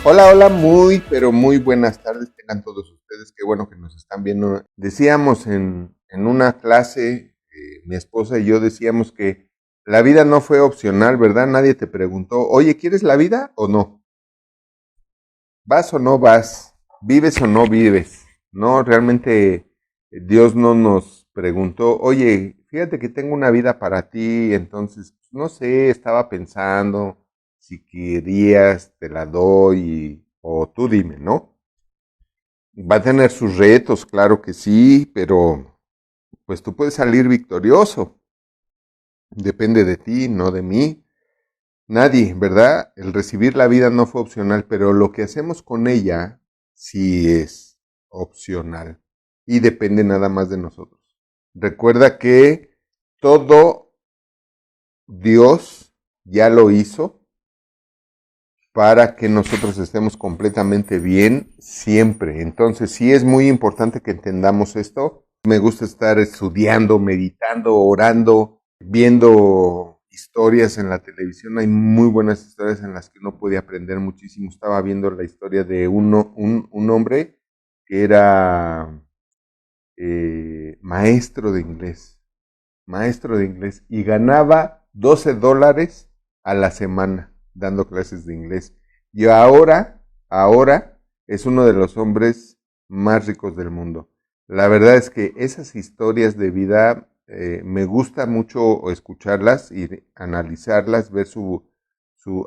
Hola, hola, muy, pero muy buenas tardes tengan todos ustedes. Qué bueno que nos están viendo. Decíamos en una clase, mi esposa y yo decíamos que la vida no fue opcional, ¿verdad? Nadie te preguntó, oye, ¿quieres la vida o no? ¿Vas o no vas? ¿Vives o no vives? No, realmente Dios no nos preguntó, oye, fíjate que tengo una vida para ti, entonces, no sé, estaba pensando si querías, te la doy, o tú dime, ¿no? Va a tener sus retos, claro que sí, pero pues tú puedes salir victorioso. Depende de ti, no de mí. Nadie, ¿verdad? El recibir la vida no fue opcional, pero lo que hacemos con ella sí es opcional y depende nada más de nosotros. Recuerda que todo Dios ya lo hizo para que nosotros estemos completamente bien siempre. Entonces sí es muy importante que entendamos esto. Me gusta estar estudiando, meditando, orando, viendo historias en la televisión. Hay muy buenas historias en las que uno puede aprender muchísimo. Estaba viendo la historia de un hombre que era maestro de inglés, y ganaba $12 a la semana dando clases de inglés. Y ahora es uno de los hombres más ricos del mundo. La verdad es que esas historias de vida me gusta mucho escucharlas y analizarlas, ver su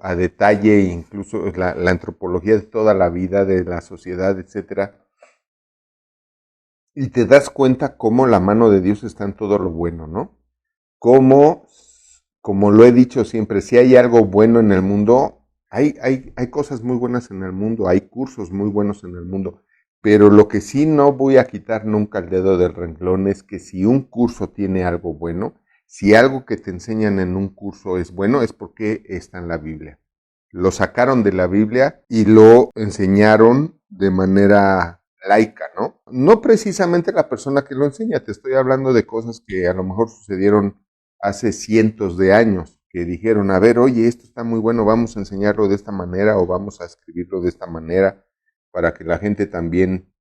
a detalle, incluso la antropología de toda la vida, de la sociedad, etcétera. Y te das cuenta cómo la mano de Dios está en todo lo bueno, ¿no? Como, como lo he dicho siempre, si hay algo bueno en el mundo, hay cosas muy buenas en el mundo, hay cursos muy buenos en el mundo, pero lo que sí no voy a quitar nunca el dedo del renglón es que si un curso tiene algo bueno, si algo que te enseñan en un curso es bueno, es porque está en la Biblia. Lo sacaron de la Biblia y lo enseñaron de manera laica, ¿no? No precisamente la persona que lo enseña, te estoy hablando de cosas que a lo mejor sucedieron hace cientos de años, que dijeron, a ver, oye, esto está muy bueno, vamos a enseñarlo de esta manera o vamos a escribirlo de esta manera para que la gente también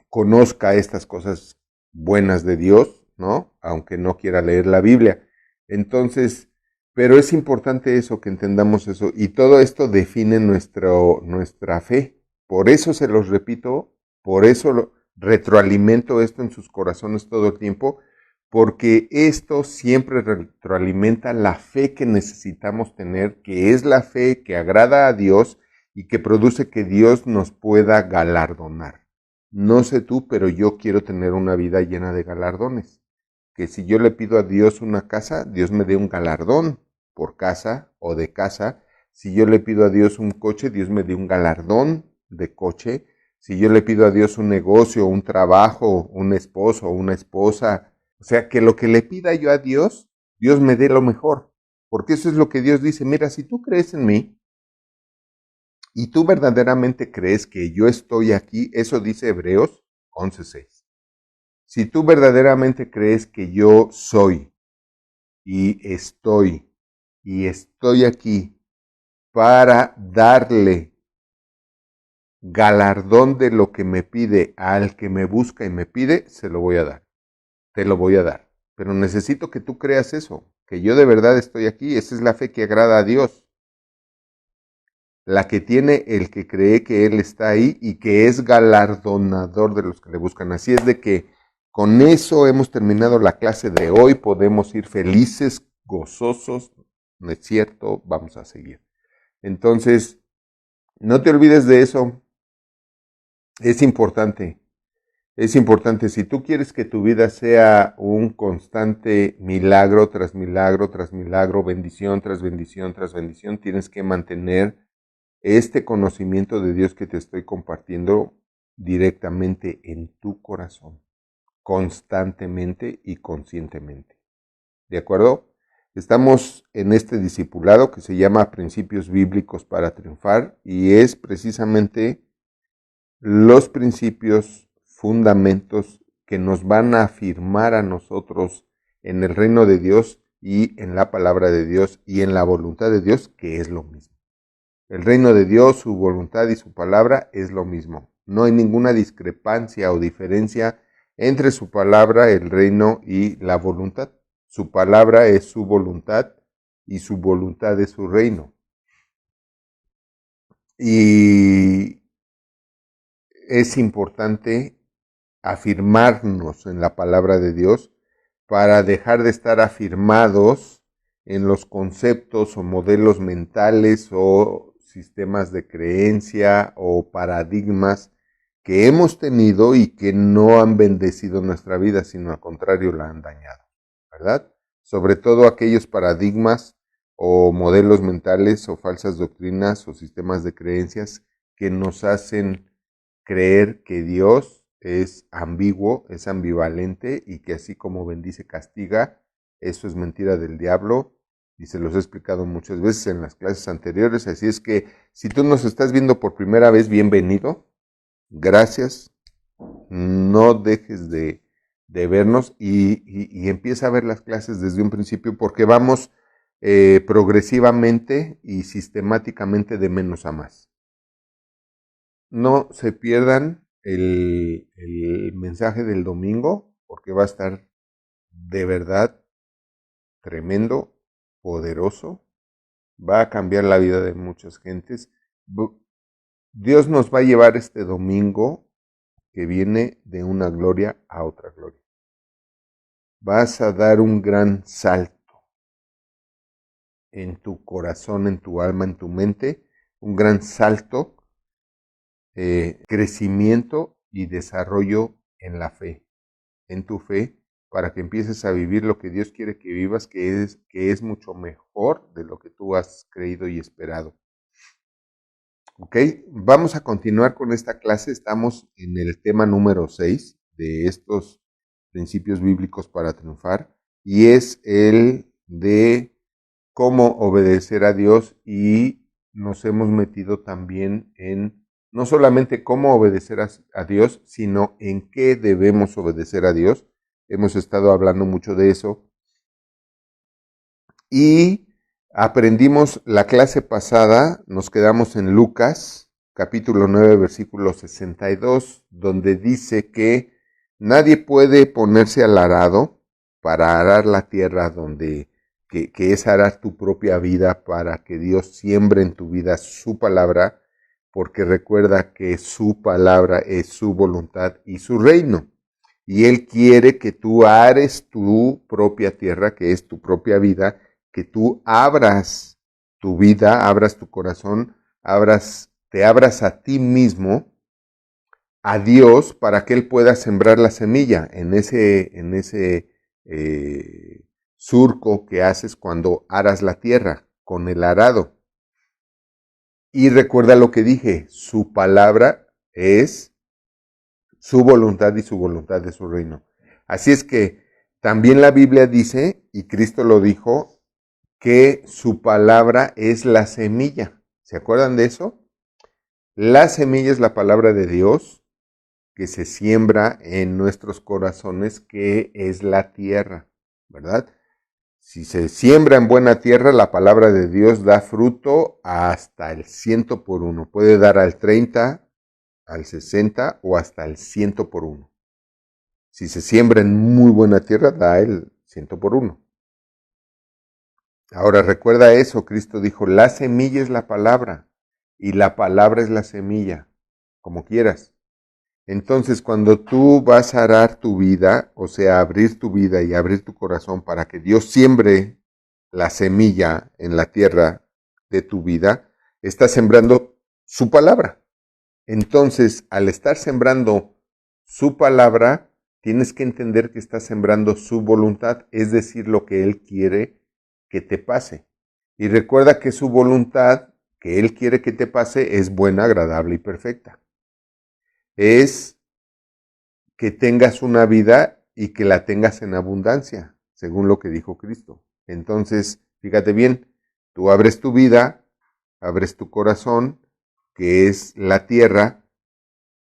conozca estas cosas buenas de Dios, ¿no? Aunque no quiera leer la Biblia. Entonces, pero es importante eso, que entendamos eso. Y todo esto define nuestra fe. Por eso se los repito, por eso retroalimento esto en sus corazones todo el tiempo, porque esto siempre retroalimenta la fe que necesitamos tener, que es la fe que agrada a Dios y que produce que Dios nos pueda galardonar. No sé tú, pero yo quiero tener una vida llena de galardones. Que si yo le pido a Dios una casa, Dios me dé un galardón por casa o de casa. Si yo le pido a Dios un coche, Dios me dé un galardón de coche. Si yo le pido a Dios un negocio, un trabajo, un esposo, una esposa, o sea, que lo que le pida yo a Dios, Dios me dé lo mejor. Porque eso es lo que Dios dice. Mira, si tú crees en mí, y tú verdaderamente crees que yo estoy aquí, eso dice Hebreos 11:6. Si tú verdaderamente crees que yo soy y estoy aquí para darle galardón de lo que me pide al que me busca y me pide, se lo voy a dar. Te lo voy a dar. Pero necesito que tú creas eso, que yo de verdad estoy aquí. Esa es la fe que agrada a Dios. La que tiene el que cree que Él está ahí y que es galardonador de los que le buscan. Así es de que con eso hemos terminado la clase de hoy. Podemos ir felices, gozosos. No es cierto, vamos a seguir. Entonces, no te olvides de eso. Es importante. Es importante. Si tú quieres que tu vida sea un constante milagro tras milagro tras milagro, bendición tras bendición tras bendición, tienes que mantener este conocimiento de Dios que te estoy compartiendo directamente en tu corazón, constantemente y conscientemente. ¿De acuerdo? Estamos en este discipulado que se llama Principios Bíblicos para Triunfar y es precisamente los principios, fundamentos que nos van a afirmar a nosotros en el reino de Dios y en la palabra de Dios y en la voluntad de Dios, que es lo mismo. El reino de Dios, su voluntad y su palabra es lo mismo. No hay ninguna discrepancia o diferencia entre su palabra, el reino y la voluntad. Su palabra es su voluntad y su voluntad es su reino. Y es importante afirmarnos en la palabra de Dios para dejar de estar afirmados en los conceptos o modelos mentales o sistemas de creencia o paradigmas que hemos tenido y que no han bendecido nuestra vida, sino al contrario la han dañado, ¿verdad? Sobre todo aquellos paradigmas o modelos mentales o falsas doctrinas o sistemas de creencias que nos hacen creer que Dios es ambiguo, es ambivalente y que así como bendice, castiga. Eso es mentira del diablo y se los he explicado muchas veces en las clases anteriores. Así es que si tú nos estás viendo por primera vez, bienvenido. Gracias. No dejes de vernos y empieza a ver las clases desde un principio porque vamos progresivamente y sistemáticamente de menos a más. No se pierdan el mensaje del domingo porque va a estar de verdad tremendo, poderoso, va a cambiar la vida de muchas gentes. Dios nos va a llevar este domingo que viene de una gloria a otra gloria. Vas a dar un gran salto en tu corazón, en tu alma, en tu mente, un gran salto, crecimiento y desarrollo en la fe, en tu fe, para que empieces a vivir lo que Dios quiere que vivas, que es mucho mejor de lo que tú has creído y esperado. Ok, vamos a continuar con esta clase. Estamos en el tema número 6 de estos principios bíblicos para triunfar y es el de cómo obedecer a Dios y nos hemos metido también en no solamente cómo obedecer a Dios, sino en qué debemos obedecer a Dios. Hemos estado hablando mucho de eso y aprendimos la clase pasada, nos quedamos en Lucas, capítulo 9, versículo 62, donde dice que nadie puede ponerse al arado para arar la tierra que es arar tu propia vida para que Dios siembre en tu vida su palabra, porque recuerda que su palabra es su voluntad y su reino. Y Él quiere que tú ares tu propia tierra, que es tu propia vida, que tú abras tu vida, abras tu corazón, te abras a ti mismo, a Dios, para que Él pueda sembrar la semilla en ese surco que haces cuando aras la tierra con el arado. Y recuerda lo que dije, su palabra es su voluntad y su voluntad de su reino. Así es que también la Biblia dice, y Cristo lo dijo, que su palabra es la semilla. ¿Se acuerdan de eso? La semilla es la palabra de Dios que se siembra en nuestros corazones, que es la tierra, ¿verdad? Si se siembra en buena tierra, la palabra de Dios da fruto hasta el 100 por 1. Puede dar al 30, al 60 o hasta el 100 por 1. Si se siembra en muy buena tierra, da el 100 por 1. Ahora recuerda eso, Cristo dijo, la semilla es la palabra y la palabra es la semilla, como quieras. Entonces, cuando tú vas a arar tu vida, o sea, abrir tu vida y abrir tu corazón para que Dios siembre la semilla en la tierra de tu vida, estás sembrando su palabra. Entonces, al estar sembrando su palabra, tienes que entender que estás sembrando su voluntad, es decir, lo que Él quiere que te pase. Y recuerda que su voluntad, que Él quiere que te pase, es buena, agradable y perfecta. Es que tengas una vida y que la tengas en abundancia, según lo que dijo Cristo. Entonces, fíjate bien, tú abres tu vida, abres tu corazón, que es la tierra,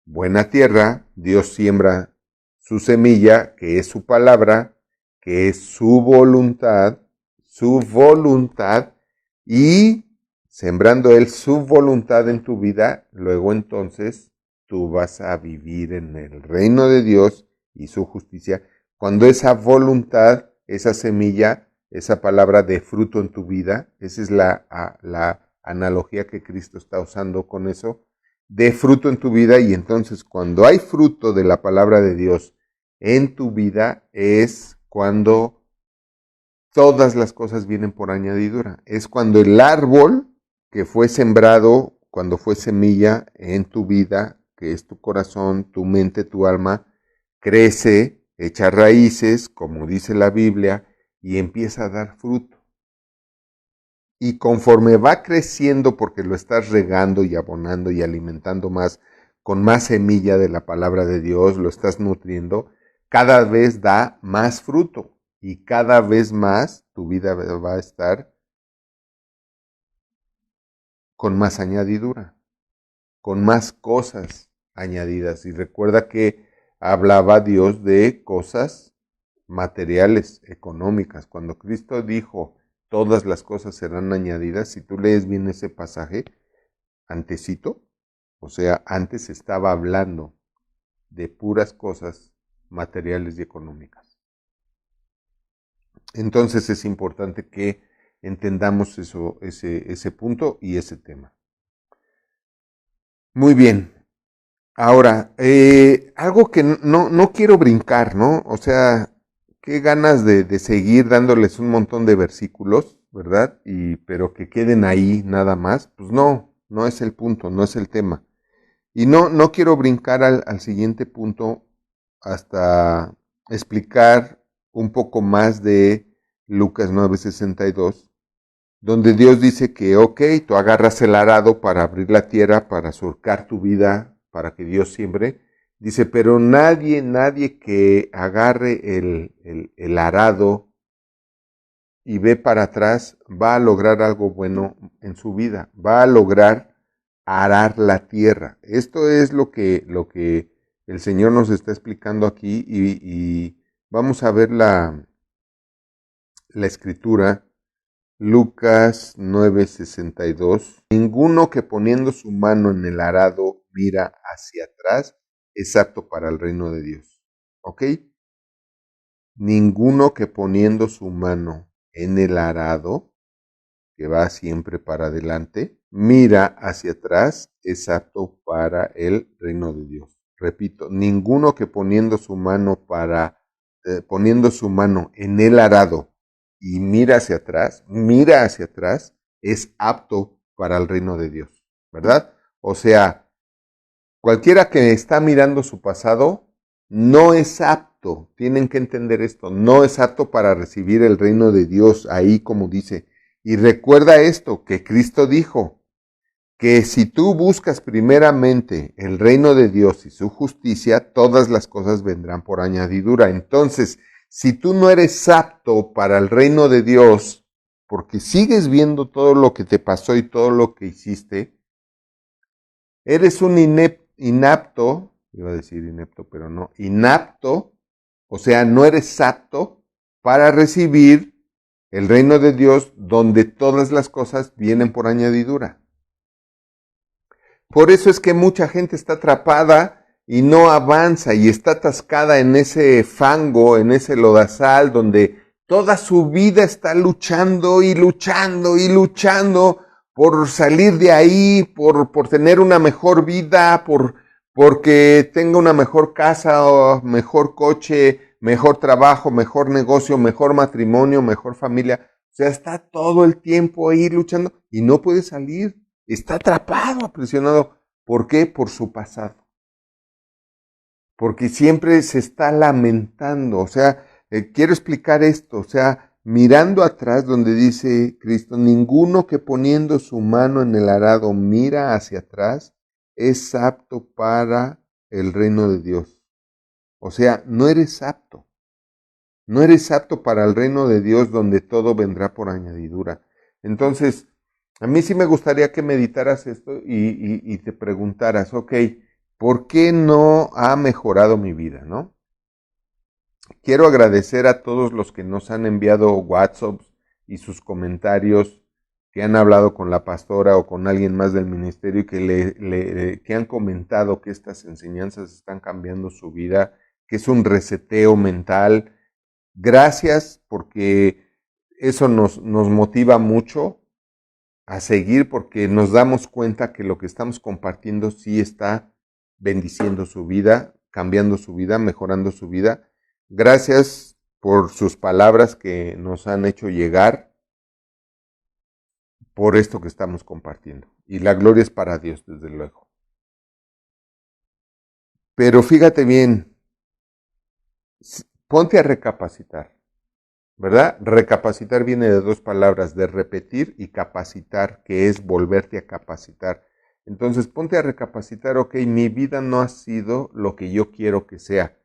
buena tierra, Dios siembra su semilla, que es su palabra, que es su voluntad, y sembrando Él su voluntad en tu vida, luego entonces tú vas a vivir en el reino de Dios y su justicia, cuando esa voluntad, esa semilla, esa palabra de fruto en tu vida, esa es la analogía que Cristo está usando con eso, de fruto en tu vida, y entonces cuando hay fruto de la palabra de Dios en tu vida es cuando todas las cosas vienen por añadidura. Es cuando el árbol que fue sembrado, cuando fue semilla en tu vida, que es tu corazón, tu mente, tu alma, crece, echa raíces, como dice la Biblia, y empieza a dar fruto. Y conforme va creciendo, porque lo estás regando y abonando y alimentando más, con más semilla de la palabra de Dios, lo estás nutriendo, cada vez da más fruto y cada vez más tu vida va a estar con más añadidura, con más cosas añadidas. Y recuerda que hablaba Dios de cosas materiales, económicas. Cuando Cristo dijo, todas las cosas serán añadidas, si tú lees bien ese pasaje, antecito, o sea, antes estaba hablando de puras cosas materiales y económicas. Entonces es importante que entendamos ese punto y ese tema. Muy bien. Ahora, algo que no quiero brincar, ¿no? O sea, qué ganas de seguir dándoles un montón de versículos, ¿verdad? Pero que queden ahí nada más. Pues no es el punto, no es el tema. Y no quiero brincar al siguiente punto hasta explicar un poco más de Lucas 9:62, donde Dios dice que, ok, tú agarras el arado para abrir la tierra, para surcar tu vida, para que Dios siembre. Dice, pero nadie que agarre el arado y ve para atrás va a lograr algo bueno en su vida, va a lograr arar la tierra. Esto es lo que el Señor nos está explicando aquí y vamos a ver la escritura. Lucas 9:62. Ninguno que poniendo su mano en el arado mira hacia atrás es apto para el reino de Dios. ¿Ok? Ninguno que poniendo su mano en el arado, que va siempre para adelante, mira hacia atrás es apto para el reino de Dios. Repito, ninguno que poniendo su mano poniendo su mano en el arado y mira hacia atrás, es apto para el reino de Dios, ¿verdad? O sea, cualquiera que está mirando su pasado no es apto, tienen que entender esto, no es apto para recibir el reino de Dios, ahí como dice. Y recuerda esto, que Cristo dijo, que si tú buscas primeramente el reino de Dios y su justicia, todas las cosas vendrán por añadidura. Entonces, si tú no eres apto para el reino de Dios, porque sigues viendo todo lo que te pasó y todo lo que hiciste, eres un inapto, iba a decir inepto, pero no, inapto, o sea, no eres apto para recibir el reino de Dios donde todas las cosas vienen por añadidura. Por eso es que mucha gente está atrapada y no avanza y está atascada en ese fango, en ese lodazal donde toda su vida está luchando y luchando y luchando por salir de ahí, por tener una mejor vida, porque tenga una mejor casa, o mejor coche, mejor trabajo, mejor negocio, mejor matrimonio, mejor familia. O sea, está todo el tiempo ahí luchando y no puede salir. Está atrapado, aprisionado. ¿Por qué? Por su pasado. Porque siempre se está lamentando. O sea, quiero explicar esto. O sea, mirando atrás donde dice Cristo, ninguno que poniendo su mano en el arado mira hacia atrás es apto para el reino de Dios. O sea, no eres apto. No eres apto para el reino de Dios donde todo vendrá por añadidura. Entonces, a mí sí me gustaría que meditaras esto y te preguntaras, ok, ¿por qué no ha mejorado mi vida, no? Quiero agradecer a todos los que nos han enviado WhatsApp y sus comentarios que han hablado con la pastora o con alguien más del ministerio y que han comentado que estas enseñanzas están cambiando su vida, que es un reseteo mental. Gracias, porque eso nos motiva mucho a seguir, porque nos damos cuenta que lo que estamos compartiendo sí está bendiciendo su vida, cambiando su vida, mejorando su vida. Gracias por sus palabras que nos han hecho llegar, por esto que estamos compartiendo. Y la gloria es para Dios, desde luego. Pero fíjate bien, ponte a recapacitar, ¿verdad? Recapacitar viene de dos palabras, de repetir y capacitar, que es volverte a capacitar. Entonces ponte a recapacitar, ok, mi vida no ha sido lo que yo quiero que sea.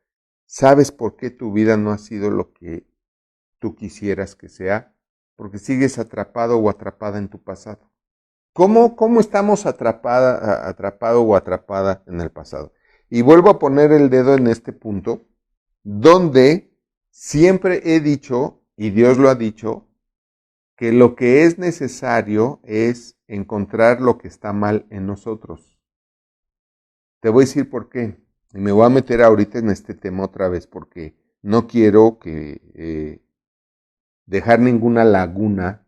¿Sabes por qué tu vida no ha sido lo que tú quisieras que sea? Porque sigues atrapado o atrapada en tu pasado. ¿Cómo estamos atrapado o atrapada en el pasado? Y vuelvo a poner el dedo en este punto, donde siempre he dicho, y Dios lo ha dicho, que lo que es necesario es encontrar lo que está mal en nosotros. Te voy a decir por qué. Y me voy a meter ahorita en este tema otra vez, porque no quiero que dejar ninguna laguna,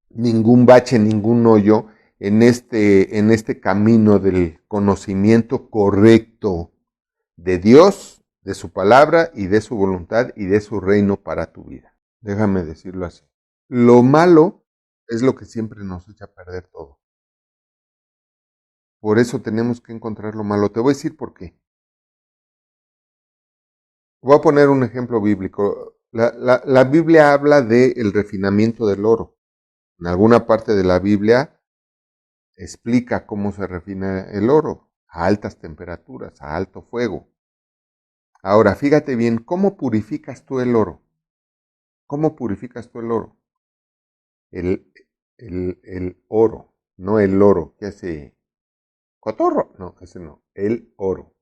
ningún bache, ningún hoyo en este camino del conocimiento correcto de Dios, de su palabra y de su voluntad y de su reino para tu vida. Déjame decirlo así. Lo malo es lo que siempre nos echa a perder todo. Por eso tenemos que encontrar lo malo. Te voy a decir por qué. Voy a poner un ejemplo bíblico. La Biblia habla del refinamiento del oro. En alguna parte de la Biblia explica cómo se refina el oro a altas temperaturas, a alto fuego. Ahora, fíjate bien, ¿cómo purificas tú el oro? ¿Cómo purificas tú el oro? El oro, no el oro, que hace cotorro, no, ese no, el oro.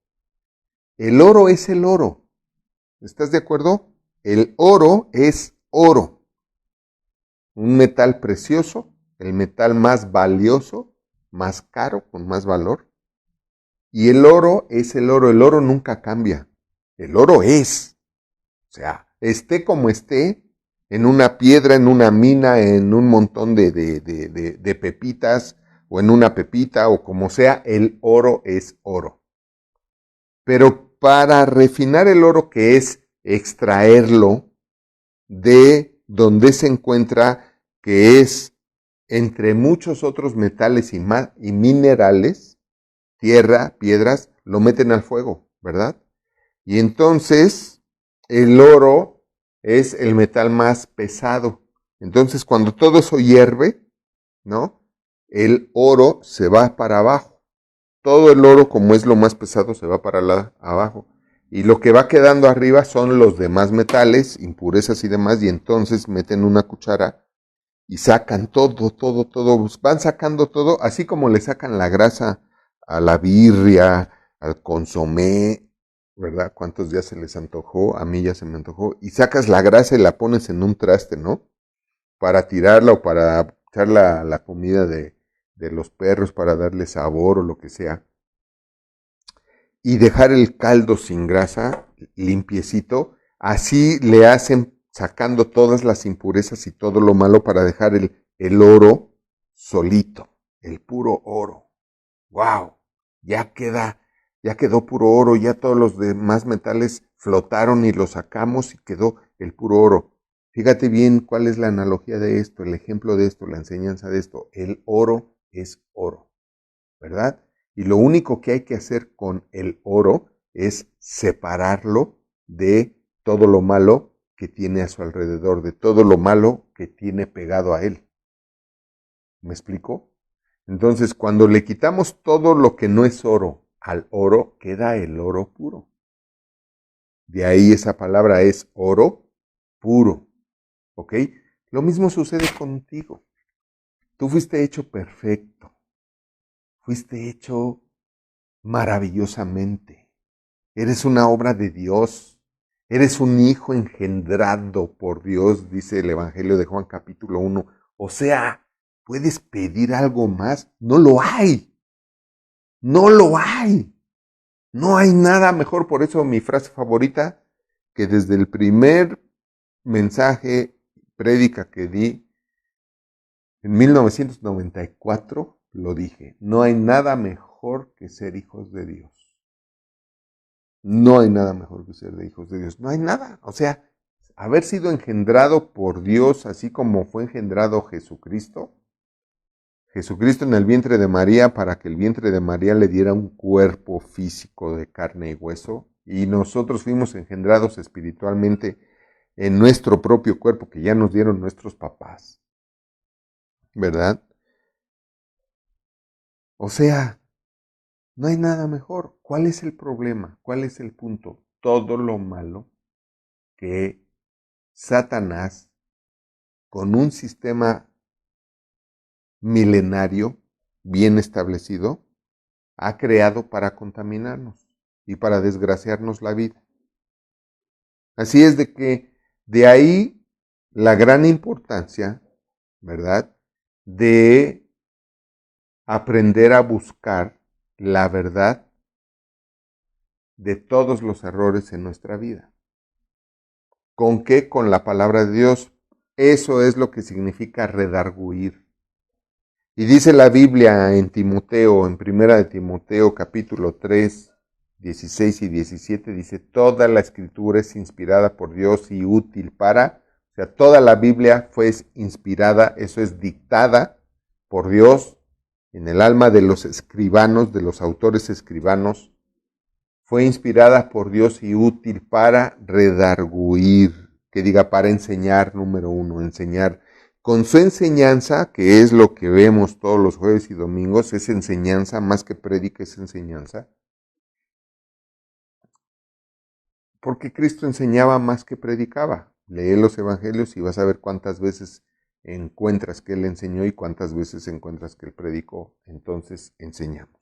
El oro es el oro, ¿estás de acuerdo? El oro es oro, un metal precioso, el metal más valioso, más caro, con más valor. Y el oro es el oro nunca cambia, el oro es, o sea, esté como esté, en una piedra, en una mina, en un montón de pepitas, o en una pepita, o como sea, el oro es oro. Pero para refinar el oro, que es extraerlo de donde se encuentra, que es entre muchos otros metales y minerales, tierra, piedras, lo meten al fuego, ¿verdad? Y entonces el oro es el metal más pesado. Entonces cuando todo eso hierve, ¿no? El oro se va para abajo. Todo el oro, como es lo más pesado, se va para abajo. Y lo que va quedando arriba son los demás metales, impurezas y demás, y entonces meten una cuchara y sacan todo. Van sacando todo, así como le sacan la grasa a la birria, al consomé, ¿verdad? ¿Cuántos días se les antojó? A mí ya se me antojó. Y sacas la grasa y la pones en un traste, ¿no? Para tirarla o para echar la comida de los perros, para darle sabor o lo que sea. Y dejar el caldo sin grasa, limpiecito. Así le hacen sacando todas las impurezas y todo lo malo para dejar el oro solito, el puro oro. ¡Wow! Ya quedó puro oro, ya todos los demás metales flotaron y los sacamos y quedó el puro oro. Fíjate bien cuál es la analogía de esto, el ejemplo de esto, la enseñanza de esto. El oro es oro, ¿verdad? Y lo único que hay que hacer con el oro es separarlo de todo lo malo que tiene a su alrededor, de todo lo malo que tiene pegado a él. ¿Me explico? Entonces, cuando le quitamos todo lo que no es oro al oro, queda el oro puro. De ahí esa palabra es oro puro. ¿Ok? Lo mismo sucede contigo. Tú fuiste hecho perfecto. Fuiste hecho maravillosamente. Eres una obra de Dios. Eres un hijo engendrado por Dios, dice el Evangelio de Juan capítulo 1. O sea, ¿Puedes pedir algo más? No lo hay. No lo hay. No hay nada mejor. Por eso mi frase favorita, que desde el primer mensaje, prédica que di en 1994, lo dije. No hay nada mejor que ser hijos de Dios. No hay nada mejor que ser de hijos de Dios. No hay nada. O sea, haber sido engendrado por Dios, así como fue engendrado Jesucristo. Jesucristo en el vientre de María, para que el vientre de María le diera un cuerpo físico de carne y hueso. Y nosotros fuimos engendrados espiritualmente en nuestro propio cuerpo que ya nos dieron nuestros papás. ¿Verdad? O sea, no hay nada mejor. ¿Cuál es el problema? ¿Cuál es el punto? Todo lo malo que Satanás, con un sistema milenario bien establecido, ha creado para contaminarnos y para desgraciarnos la vida. Así es de que de ahí la gran importancia, ¿verdad?, de aprender a buscar la verdad de todos los errores en nuestra vida. ¿Con qué? Con la palabra de Dios. Eso es lo que significa redarguir. Y dice la Biblia en Timoteo, en Primera de Timoteo, capítulo 3, 16 y 17, dice, toda la escritura es inspirada por Dios y útil para, o sea, toda la Biblia fue inspirada, eso es dictada por Dios en el alma de los escribanos, de los autores escribanos, fue inspirada por Dios y útil para redarguir, que diga para enseñar, número uno, enseñar. Con su enseñanza, que es lo que vemos todos los jueves y domingos, es enseñanza, más que prédica es enseñanza. Porque Cristo enseñaba más que predicaba. Lee los evangelios y vas a ver cuántas veces encuentras que Él enseñó y cuántas veces encuentras que Él predicó. Entonces enseñamos,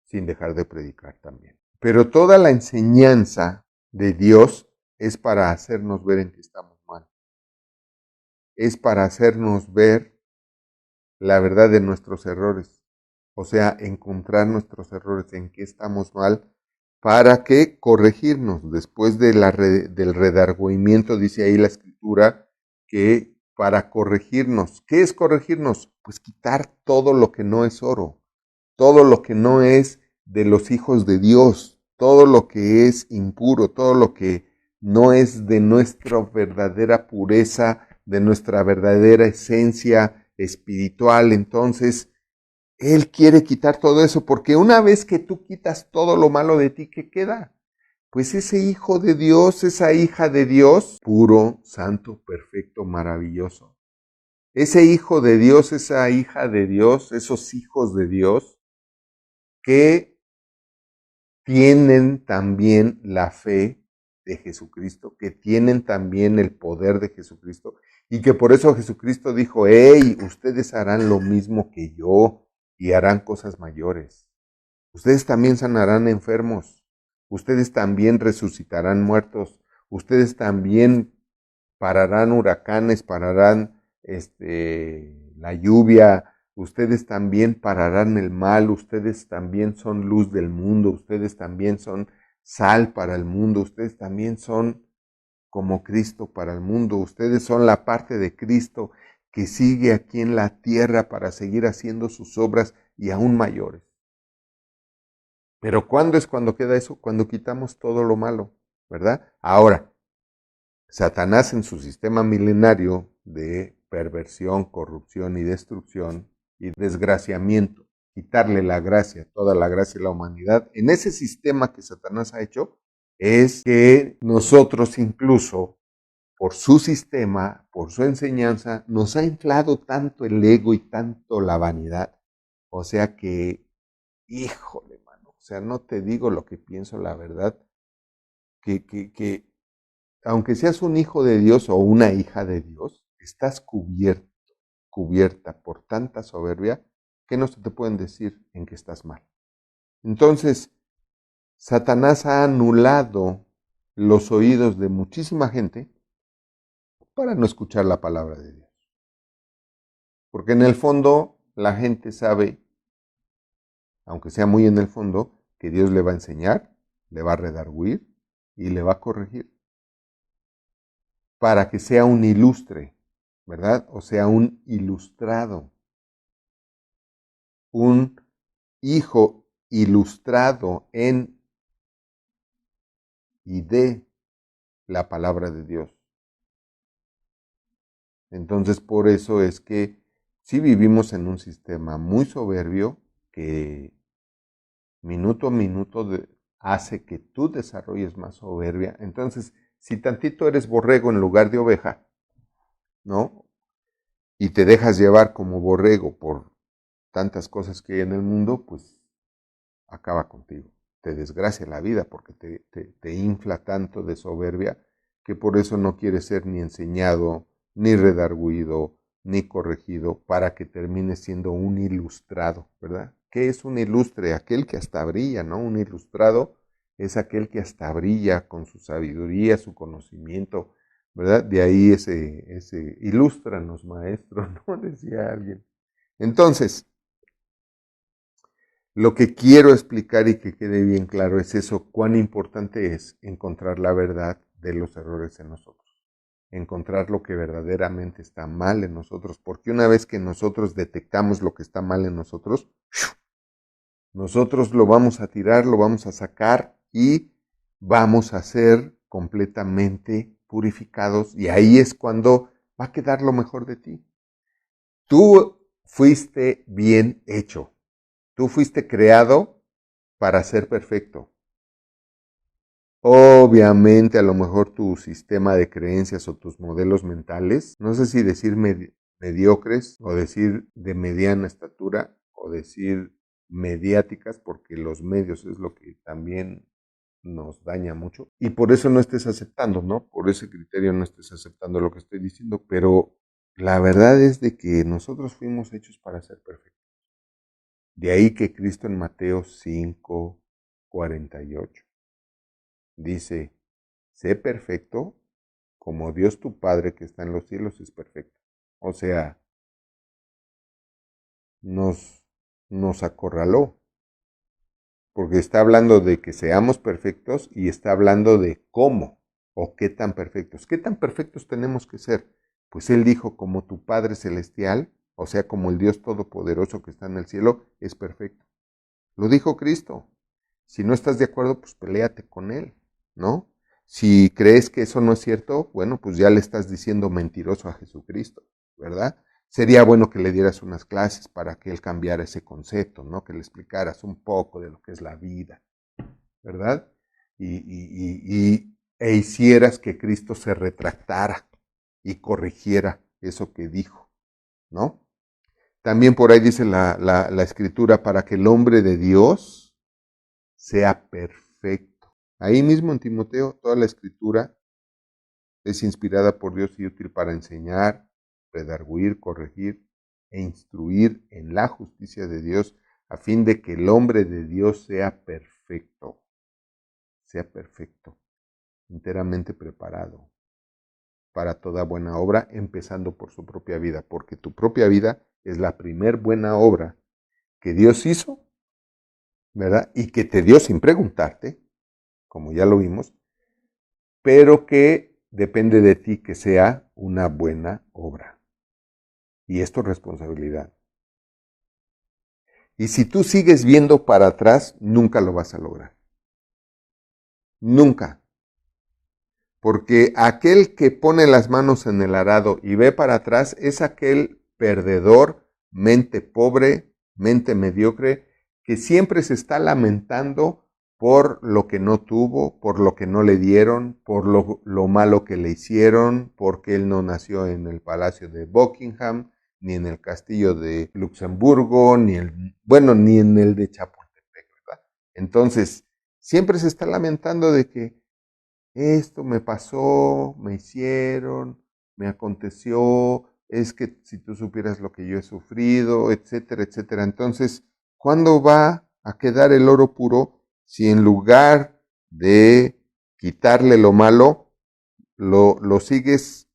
sin dejar de predicar también. Pero toda la enseñanza de Dios es para hacernos ver en qué estamos mal. Es para hacernos ver la verdad de nuestros errores. O sea, encontrar nuestros errores, en qué estamos mal, para que corregirnos. Después de del redargüimiento, dice ahí la escritura, que para corregirnos. ¿Qué es corregirnos? Pues quitar todo lo que no es oro, todo lo que no es de los hijos de Dios, todo lo que es impuro, todo lo que no es de nuestra verdadera pureza, de nuestra verdadera esencia espiritual. Entonces, Él quiere quitar todo eso, porque una vez que tú quitas todo lo malo de ti, ¿qué queda? Pues ese hijo de Dios, esa hija de Dios, puro, santo, perfecto, maravilloso. Ese hijo de Dios, esa hija de Dios, esos hijos de Dios, que tienen también la fe de Jesucristo, que tienen también el poder de Jesucristo, y que por eso Jesucristo dijo, hey, ustedes harán lo mismo que yo y harán cosas mayores. Ustedes también sanarán enfermos, ustedes también resucitarán muertos, ustedes también pararán huracanes, pararán la lluvia, ustedes también pararán el mal, ustedes también son luz del mundo, ustedes también son sal para el mundo, ustedes también son como Cristo para el mundo, ustedes son la parte de Cristo que sigue aquí en la tierra para seguir haciendo sus obras y aún mayores. Pero ¿cuándo es cuando queda eso? Cuando quitamos todo lo malo, ¿verdad? Ahora, Satanás en su sistema milenario de perversión, corrupción y destrucción y desgraciamiento, quitarle la gracia, toda la gracia de la humanidad, en ese sistema que Satanás ha hecho, es que nosotros incluso, por su sistema, por su enseñanza, nos ha inflado tanto el ego y tanto la vanidad. O sea que, híjole, mano, o sea, no te digo lo que pienso, la verdad, que aunque seas un hijo de Dios o una hija de Dios, estás cubierta por tanta soberbia que no se te pueden decir en que estás mal. Entonces, Satanás ha anulado los oídos de muchísima gente para no escuchar la palabra de Dios. Porque en el fondo la gente sabe, aunque sea muy en el fondo, que Dios le va a enseñar, le va a redarguir y le va a corregir para que sea un ilustre, ¿verdad? O sea, un ilustrado, un hijo ilustrado en y de la palabra de Dios. Entonces, por eso es que si vivimos en un sistema muy soberbio que minuto a minuto hace que tú desarrolles más soberbia. Entonces, si tantito eres borrego en lugar de oveja, ¿no? Y te dejas llevar como borrego por tantas cosas que hay en el mundo, pues acaba contigo. Te desgracia la vida porque te infla tanto de soberbia que por eso no quieres ser ni enseñado, ni redarguido, ni corregido, para que termines siendo un ilustrado, ¿verdad? ¿Qué es un ilustre? Aquel que hasta brilla, ¿no? Un ilustrado es aquel que hasta brilla con su sabiduría, su conocimiento, ¿verdad? De ahí ese ilústranos, maestro, ¿no? Decía alguien. Entonces, lo que quiero explicar y que quede bien claro es eso, cuán importante es encontrar la verdad de los errores en nosotros, encontrar lo que verdaderamente está mal en nosotros, porque una vez que nosotros detectamos lo que está mal en nosotros, nosotros lo vamos a tirar, lo vamos a sacar y vamos a ser completamente purificados y ahí es cuando va a quedar lo mejor de ti. Tú fuiste bien hecho, tú fuiste creado para ser perfecto. Obviamente, a lo mejor tu sistema de creencias o tus modelos mentales, no sé si decir mediocres o decir de mediana estatura o decir mediáticas, porque los medios es lo que también nos daña mucho. Y por eso no estés aceptando, ¿no? Por ese criterio no estés aceptando lo que estoy diciendo, pero la verdad es de que nosotros fuimos hechos para ser perfectos. De ahí que Cristo en Mateo 5:48 dice, sé perfecto como Dios tu Padre que está en los cielos es perfecto. O sea, nos acorraló, porque está hablando de que seamos perfectos y está hablando de cómo o qué tan perfectos. ¿Qué tan perfectos tenemos que ser? Pues Él dijo, como tu Padre Celestial, o sea, como el Dios Todopoderoso que está en el cielo, es perfecto. Lo dijo Cristo. Si no estás de acuerdo, pues peléate con Él, ¿no? Si crees que eso no es cierto, bueno, pues ya le estás diciendo mentiroso a Jesucristo, ¿verdad? Sería bueno que le dieras unas clases para que él cambiara ese concepto, ¿no? Que le explicaras un poco de lo que es la vida, ¿verdad? E hicieras que Cristo se retractara y corrigiera eso que dijo, ¿no? También por ahí dice la escritura, para que el hombre de Dios sea perfecto. Ahí mismo en Timoteo, toda la escritura es inspirada por Dios y útil para enseñar, redarguir, corregir e instruir en la justicia de Dios, a fin de que el hombre de Dios sea perfecto, enteramente preparado para toda buena obra, empezando por su propia vida, porque tu propia vida es la primer buena obra que Dios hizo, ¿verdad? Y que te dio sin preguntarte, como ya lo vimos, pero que depende de ti que sea una buena obra. Y es tu responsabilidad. Y si tú sigues viendo para atrás, nunca lo vas a lograr. Nunca. Porque aquel que pone las manos en el arado y ve para atrás es aquel perdedor, mente pobre, mente mediocre, que siempre se está lamentando por lo que no tuvo, por lo que no le dieron, por lo malo que le hicieron, porque él no nació en el palacio de Buckingham, ni en el castillo de Luxemburgo, ni en el de Chapultepec, ¿verdad? Entonces, siempre se está lamentando de que esto me pasó, me hicieron, me aconteció, es que si tú supieras lo que yo he sufrido, etcétera, etcétera. Entonces, ¿cuándo va a quedar el oro puro si en lugar de quitarle lo malo, lo sigues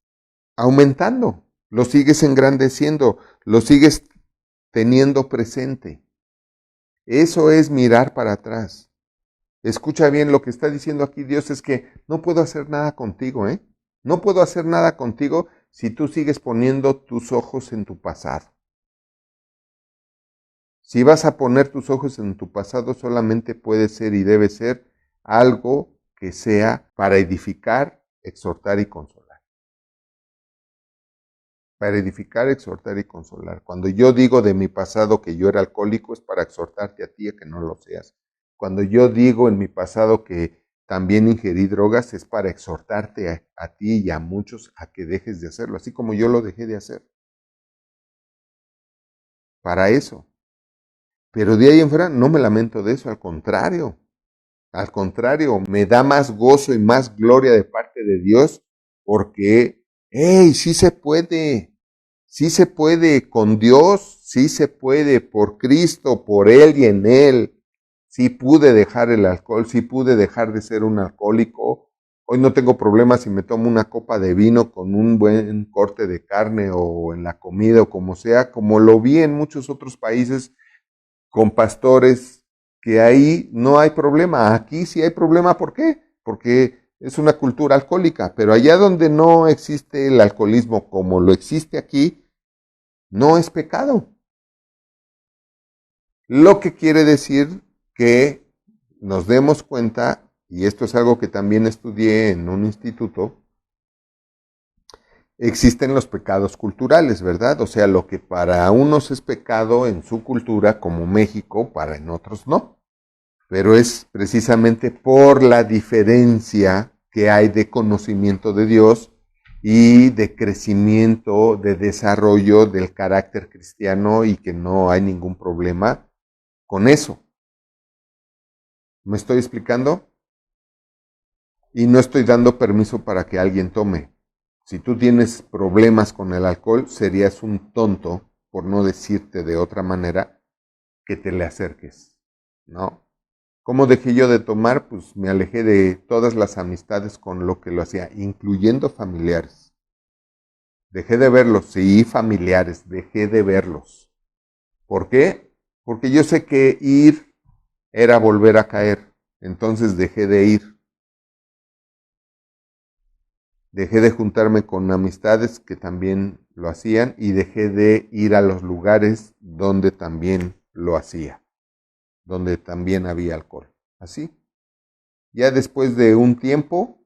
aumentando, lo sigues engrandeciendo, lo sigues teniendo presente. Eso es mirar para atrás. Escucha bien lo que está diciendo aquí Dios, es que no puedo hacer nada contigo, ¿eh? No puedo hacer nada contigo si tú sigues poniendo tus ojos en tu pasado. Si vas a poner tus ojos en tu pasado, solamente puede ser y debe ser algo que sea para edificar, exhortar y consolar. Para edificar, exhortar y consolar. Cuando yo digo de mi pasado que yo era alcohólico, es para exhortarte a ti a que no lo seas. Cuando yo digo en mi pasado que también ingerí drogas, es para exhortarte a ti y a muchos a que dejes de hacerlo, así como yo lo dejé de hacer. Para eso. Pero de ahí en fuera no me lamento de eso, al contrario. Al contrario, me da más gozo y más gloria de parte de Dios porque, hey, sí se puede con Dios, sí se puede por Cristo, por Él y en Él. Sí pude dejar el alcohol, sí pude dejar de ser un alcohólico. Hoy no tengo problemas si me tomo una copa de vino con un buen corte de carne o en la comida o como sea, como lo vi en muchos otros países con pastores que ahí no hay problema. Aquí sí hay problema. ¿Por qué? Porque es una cultura alcohólica. Pero allá donde no existe el alcoholismo como lo existe aquí, no es pecado. Lo que quiere decir que nos demos cuenta, y esto es algo que también estudié en un instituto, existen los pecados culturales, ¿verdad? O sea, lo que para unos es pecado en su cultura, como México, para en otros no. Pero es precisamente por la diferencia que hay de conocimiento de Dios y de crecimiento, de desarrollo del carácter cristiano y que no hay ningún problema con eso. ¿Me estoy explicando? Y no estoy dando permiso para que alguien tome. Si tú tienes problemas con el alcohol, serías un tonto, por no decirte de otra manera, que te le acerques, ¿no? ¿Cómo dejé yo de tomar? Pues me alejé de todas las amistades con lo que lo hacía, incluyendo familiares. Dejé de verlos, sí, familiares, dejé de verlos. ¿Por qué? Porque yo sé que ir era volver a caer, entonces dejé de ir. Dejé de juntarme con amistades que también lo hacían y dejé de ir a los lugares donde también lo hacía, donde también había alcohol. Así. Ya después de un tiempo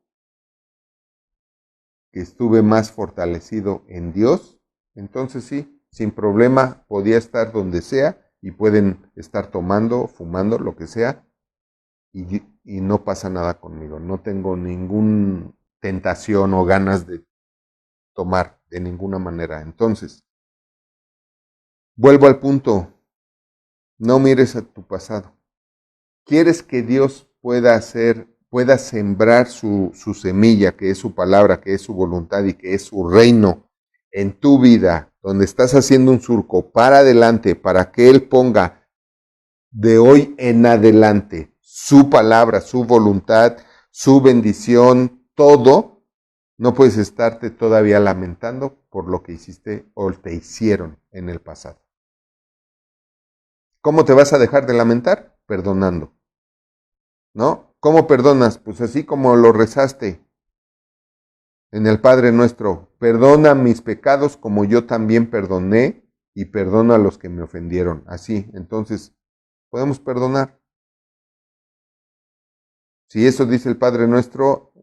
que estuve más fortalecido en Dios, entonces sí, sin problema podía estar donde sea y pueden estar tomando, fumando, lo que sea, y no pasa nada conmigo. No tengo ninguna tentación o ganas de tomar de ninguna manera. Entonces, vuelvo al punto, no mires a tu pasado. ¿Quieres que Dios pueda sembrar su semilla, que es su palabra, que es su voluntad y que es su reino en tu vida, donde estás haciendo un surco para adelante, para que Él ponga de hoy en adelante su palabra, su voluntad, su bendición, todo? No puedes estarte todavía lamentando por lo que hiciste o te hicieron en el pasado. ¿Cómo te vas a dejar de lamentar? Perdonando. ¿No? ¿Cómo perdonas? Pues así como lo rezaste en el Padre Nuestro. Perdona mis pecados como yo también perdoné y perdono a los que me ofendieron. Así, entonces, podemos perdonar. Si eso dice el Padre Nuestro,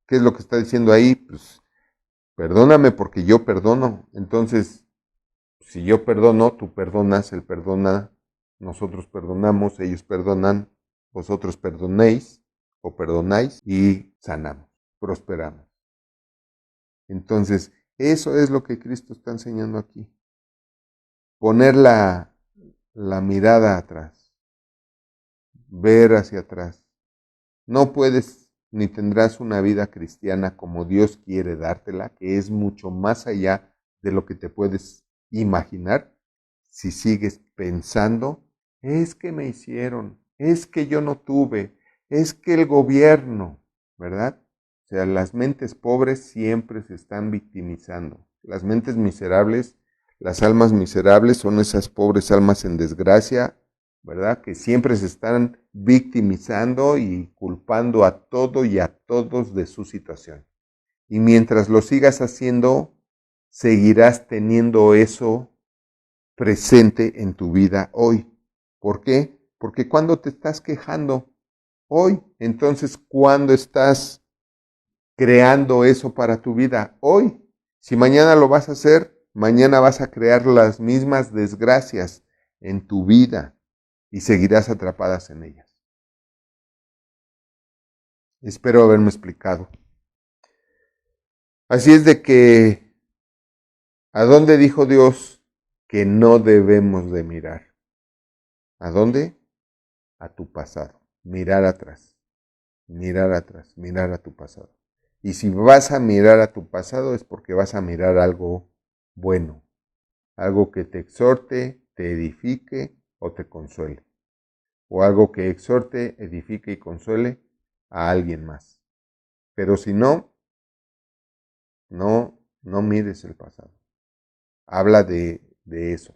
¿qué es lo que está diciendo ahí? Pues perdóname porque yo perdono. Entonces, si yo perdono, tú perdonas, Él perdona, nosotros perdonamos, ellos perdonan, vosotros perdonéis o perdonáis y sanamos, prosperamos. Entonces, eso es lo que Cristo está enseñando aquí. Poner la mirada atrás, ver hacia atrás. No puedes ni tendrás una vida cristiana como Dios quiere dártela, que es mucho más allá de lo que te puedes imaginar, si sigues pensando, es que me hicieron, es que yo no tuve, es que el gobierno, ¿verdad? O sea, las mentes pobres siempre se están victimizando. Las mentes miserables, Las almas miserables son esas pobres almas en desgracia, ¿verdad? Que siempre se están victimizando y culpando a todo y a todos de su situación. Y mientras lo sigas haciendo, seguirás teniendo eso presente en tu vida hoy. ¿Por qué? Porque cuando te estás quejando hoy, entonces cuando estás creando eso para tu vida hoy. Si mañana lo vas a hacer, mañana vas a crear las mismas desgracias en tu vida y seguirás atrapadas en ellas. Espero haberme explicado. Así es de que, ¿a dónde dijo Dios que no debemos de mirar? ¿A dónde? A tu pasado. Mirar atrás, mirar atrás, mirar a tu pasado. Y si vas a mirar a tu pasado es porque vas a mirar algo bueno, algo que te exhorte, te edifique o te consuele. O algo que exhorte, edifique y consuele a alguien más. Pero si no, no mires el pasado. Habla de eso,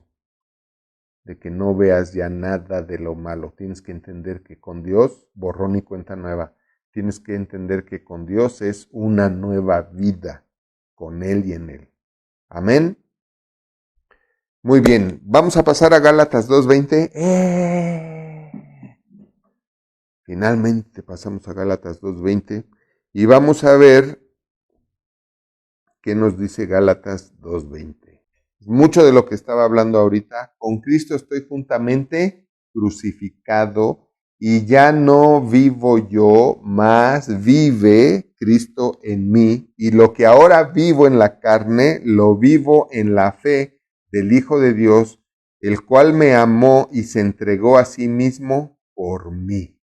de que no veas ya nada de lo malo. Tienes que entender que con Dios, borrón y cuenta nueva. Tienes que entender que con Dios es una nueva vida, con Él y en Él. Amén. Muy bien, vamos a pasar a Gálatas 2:20. Finalmente pasamos a Gálatas 2:20 y vamos a ver qué nos dice Gálatas 2:20. Mucho de lo que estaba hablando ahorita, con Cristo estoy juntamente crucificado y ya no vivo yo, más vive Cristo en mí, y lo que ahora vivo en la carne, lo vivo en la fe del Hijo de Dios, el cual me amó y se entregó a sí mismo por mí.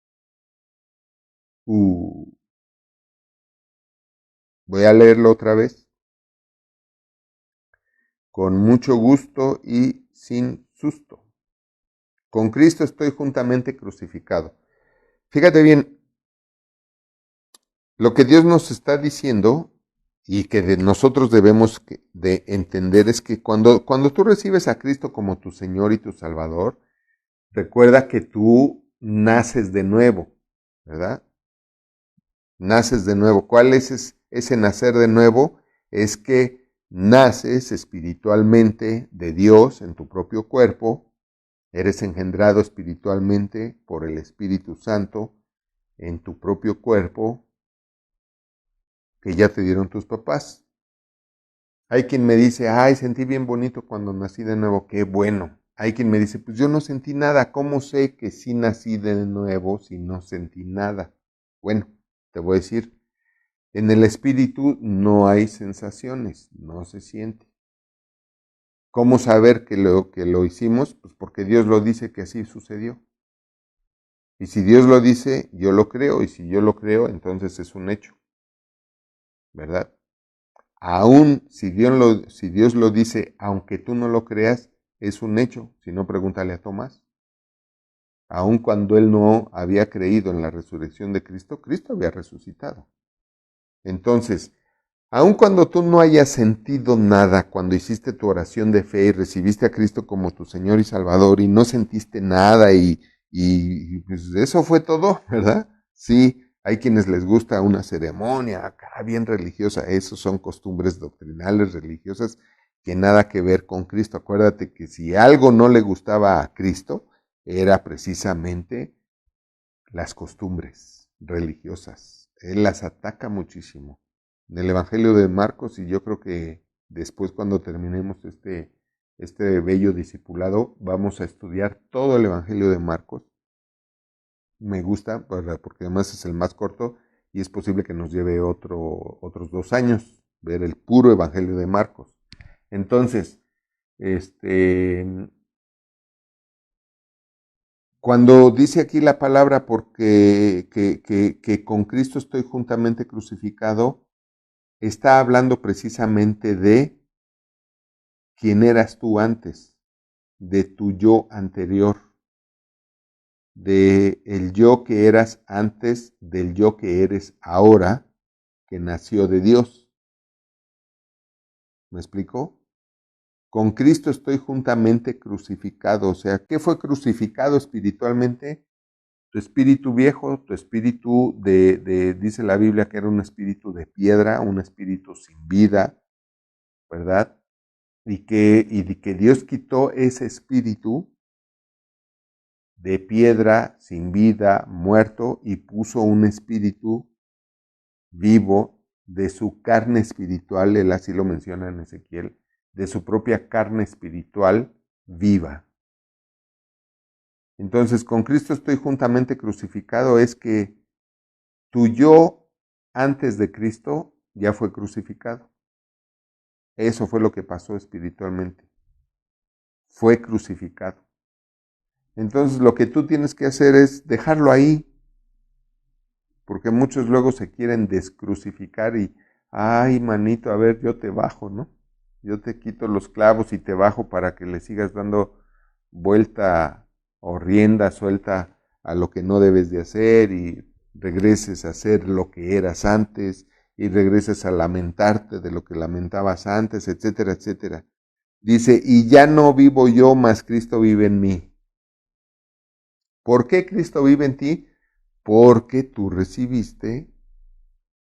Voy a leerlo otra vez. Con mucho gusto y sin susto. Con Cristo estoy juntamente crucificado. Fíjate bien, lo que Dios nos está diciendo y que nosotros debemos de entender es que cuando tú recibes a Cristo como tu Señor y tu Salvador, recuerda que tú naces de nuevo, ¿verdad? Naces de nuevo. ¿Cuál es ese nacer de nuevo? Es que naces espiritualmente de Dios en tu propio cuerpo, eres engendrado espiritualmente por el Espíritu Santo en tu propio cuerpo que ya te dieron tus papás. Hay quien me dice, ay, sentí bien bonito cuando nací de nuevo, qué bueno. Hay quien me dice, pues yo no sentí nada, ¿cómo sé que sí nací de nuevo si no sentí nada? Bueno, te voy a decir, en el espíritu no hay sensaciones, no se siente. ¿Cómo saber que lo hicimos? Pues porque Dios lo dice que así sucedió. Y si Dios lo dice, yo lo creo, y si yo lo creo, entonces es un hecho, ¿verdad? Aún si Dios lo dice, aunque tú no lo creas, es un hecho. Si no, pregúntale a Tomás. Aun cuando él no había creído en la resurrección de Cristo, Cristo había resucitado. Entonces, aun cuando tú no hayas sentido nada, cuando hiciste tu oración de fe y recibiste a Cristo como tu Señor y Salvador y no sentiste nada y pues eso fue todo, ¿verdad? Sí, hay quienes les gusta una ceremonia acá bien religiosa, esos son costumbres doctrinales religiosas que nada que ver con Cristo. Acuérdate que si algo no le gustaba a Cristo, era precisamente las costumbres religiosas. Él las ataca muchísimo. En el Evangelio de Marcos, y yo creo que después cuando terminemos este bello discipulado, vamos a estudiar todo el Evangelio de Marcos. Me gusta, porque además es el más corto y es posible que nos lleve otros 2 años ver el puro Evangelio de Marcos. Entonces, cuando dice aquí la palabra porque que con Cristo estoy juntamente crucificado, está hablando precisamente de quién eras tú antes, de tu yo anterior, de el yo que eras antes del yo que eres ahora, que nació de Dios. ¿Me explico? con Cristo estoy juntamente crucificado. O sea, ¿qué fue crucificado espiritualmente? Tu espíritu viejo, tu espíritu dice la Biblia que era un espíritu de piedra, un espíritu sin vida, ¿verdad? Y que Dios quitó ese espíritu de piedra, sin vida, muerto, y puso un espíritu vivo de su carne espiritual, él así lo menciona en Ezequiel, de su propia carne espiritual viva. Entonces, con Cristo estoy juntamente crucificado, es que tu yo antes de Cristo ya fue crucificado. Eso fue lo que pasó espiritualmente. Fue crucificado. Entonces, lo que tú tienes que hacer es dejarlo ahí, porque muchos luego se quieren descrucificar y, ay, manito, a ver, yo te bajo, ¿no? Yo te quito los clavos y te bajo para que le sigas dando vuelta o rienda suelta a lo que no debes de hacer y regreses a hacer lo que eras antes y regreses a lamentarte de lo que lamentabas antes, etcétera, etcétera. Dice, y ya no vivo yo, mas Cristo vive en mí. ¿Por qué Cristo vive en ti? Porque tú recibiste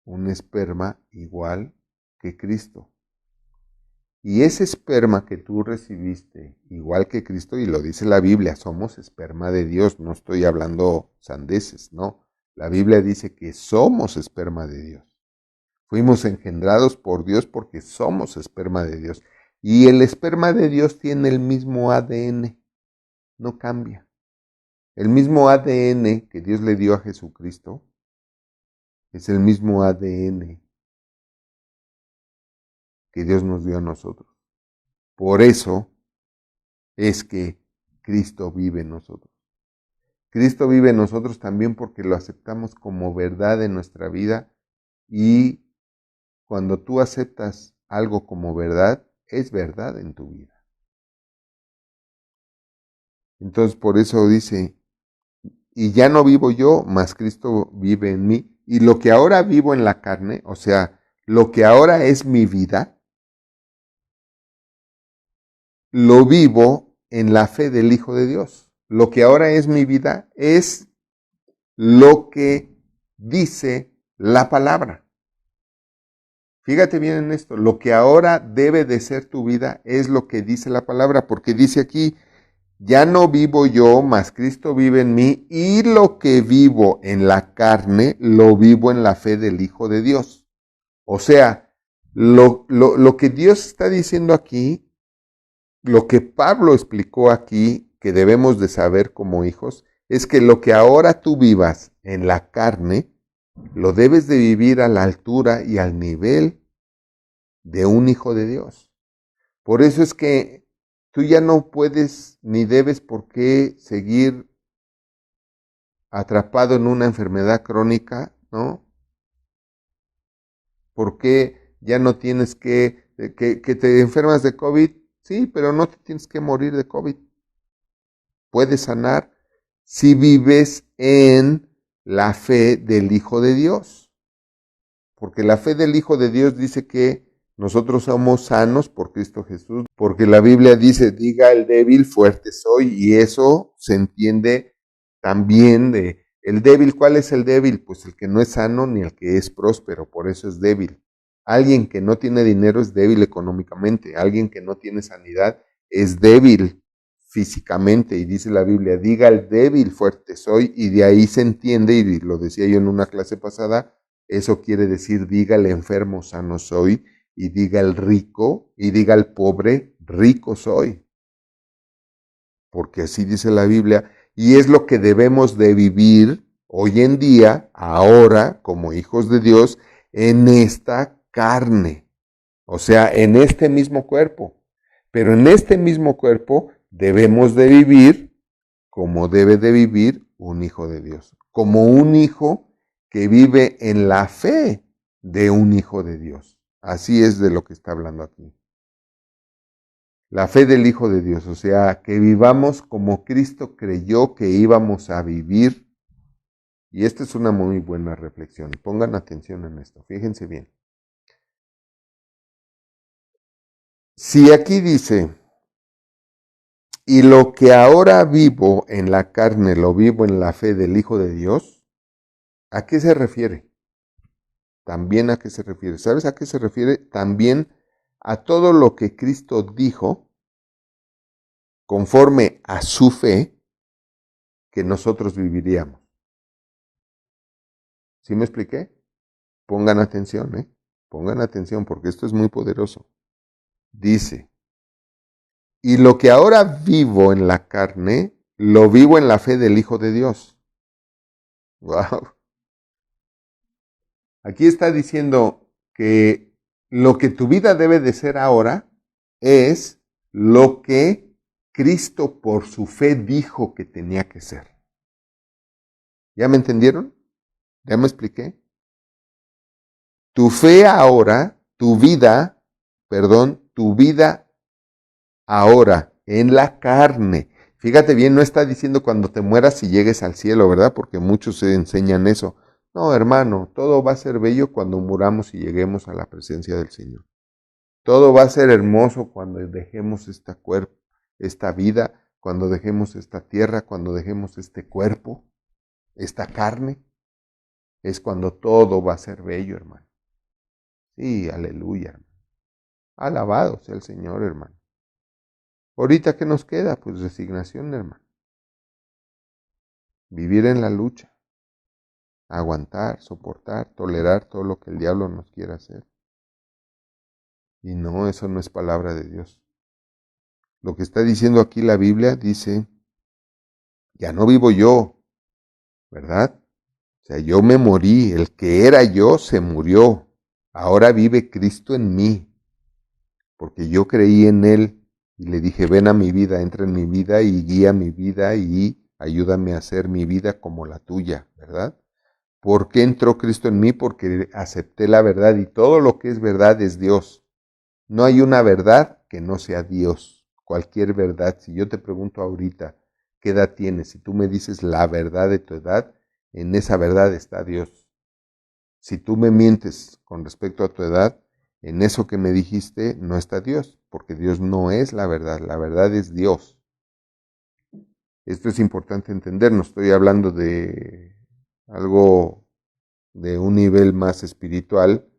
un esperma igual que Cristo. Y ese esperma que tú recibiste igual que Cristo, y lo dice la Biblia, somos esperma de Dios, no estoy hablando sandeces, no. La Biblia dice que somos esperma de Dios. Fuimos engendrados por Dios porque somos esperma de Dios. Y el esperma de Dios tiene el mismo ADN, no cambia. El mismo ADN que Dios le dio a Jesucristo es el mismo ADN que Dios nos dio a nosotros. Por eso es que Cristo vive en nosotros. Cristo vive en nosotros también porque lo aceptamos como verdad en nuestra vida, y cuando tú aceptas algo como verdad, es verdad en tu vida. Entonces por eso dice, y ya no vivo yo, mas Cristo vive en mí, y lo que ahora vivo en la carne, o sea, lo que ahora es mi vida, lo vivo en la fe del Hijo de Dios. Lo que ahora es mi vida es lo que dice la palabra. Fíjate bien en esto, lo que ahora debe de ser tu vida es lo que dice la palabra, porque dice aquí, ya no vivo yo, mas Cristo vive en mí, y lo que vivo en la carne, lo vivo en la fe del Hijo de Dios. O sea, lo que Dios está diciendo aquí, lo que Pablo explicó aquí, que debemos de saber como hijos, es que lo que ahora tú vivas en la carne, lo debes de vivir a la altura y al nivel de un hijo de Dios. Por eso es que tú ya no puedes ni debes por qué seguir atrapado en una enfermedad crónica, ¿no? ¿Por qué ya no tienes que te enfermas de COVID? Sí, pero no te tienes que morir de COVID. Puedes sanar si vives en la fe del Hijo de Dios. Porque la fe del Hijo de Dios dice que nosotros somos sanos por Cristo Jesús. Porque la Biblia dice, diga el débil, fuerte soy. Y eso se entiende también de el débil. ¿Cuál es el débil? Pues el que no es sano ni el que es próspero. Por eso es débil. Alguien que no tiene dinero es débil económicamente. Alguien que no tiene sanidad es débil físicamente. Y dice la Biblia, diga el débil, fuerte soy. Y de ahí se entiende, y lo decía yo en una clase pasada, eso quiere decir, diga el enfermo, sano soy, y diga el rico, y diga el pobre, rico soy. Porque así dice la Biblia, y es lo que debemos de vivir hoy en día, ahora, como hijos de Dios, en esta carne. O sea, en este mismo cuerpo. Pero en este mismo cuerpo debemos de vivir como debe de vivir un hijo de Dios. Como un hijo que vive en la fe de un hijo de Dios. Así es de lo que está hablando aquí. La fe del Hijo de Dios, o sea, que vivamos como Cristo creyó que íbamos a vivir. Y esta es una muy buena reflexión. Pongan atención en esto, fíjense bien. Si aquí dice, Y lo que ahora vivo en la carne, lo vivo en la fe del Hijo de Dios. ¿A qué se refiere? También a qué se refiere. ¿Sabes a qué se refiere? También a todo lo que Cristo dijo conforme a su fe que nosotros viviríamos. ¿Sí me expliqué? Pongan atención, ¿eh? Pongan atención porque esto es muy poderoso. Dice, y lo que ahora vivo en la carne, lo vivo en la fe del Hijo de Dios. Wow. Aquí está diciendo que lo que tu vida debe de ser ahora es lo que Cristo por su fe dijo que tenía que ser. ¿Ya me entendieron? ¿Ya me expliqué? Tu fe ahora, tu vida ahora en la carne. Fíjate bien, no está diciendo cuando te mueras y llegues al cielo, ¿verdad? Porque muchos se enseñan eso. No, hermano, todo va a ser bello cuando muramos y lleguemos a la presencia del Señor. Todo va a ser hermoso cuando dejemos esta vida, cuando dejemos esta tierra, cuando dejemos este cuerpo, esta carne. Es cuando todo va a ser bello, hermano. Sí, aleluya, hermano. Alabado sea el Señor, hermano. Ahorita, ¿qué nos queda? Pues resignación, hermano. Vivir en la lucha. Aguantar, soportar, tolerar todo lo que el diablo nos quiera hacer. Y no, eso no es palabra de Dios. Lo que está diciendo aquí la Biblia dice, ya no vivo yo, ¿verdad? O sea, yo me morí, el que era yo se murió. Ahora vive Cristo en mí, porque yo creí en Él y le dije, ven a mi vida, entra en mi vida y guía mi vida y ayúdame a hacer mi vida como la tuya, ¿verdad? ¿Por qué entró Cristo en mí? Porque acepté la verdad y todo lo que es verdad es Dios. No hay una verdad que no sea Dios. Cualquier verdad, si yo te pregunto ahorita, ¿qué edad tienes? Si tú me dices la verdad de tu edad, en esa verdad está Dios. Si tú me mientes con respecto a tu edad, en eso que me dijiste no está Dios, porque Dios no es la verdad es Dios. Esto es importante entender, no estoy hablando de algo de un nivel más espiritual,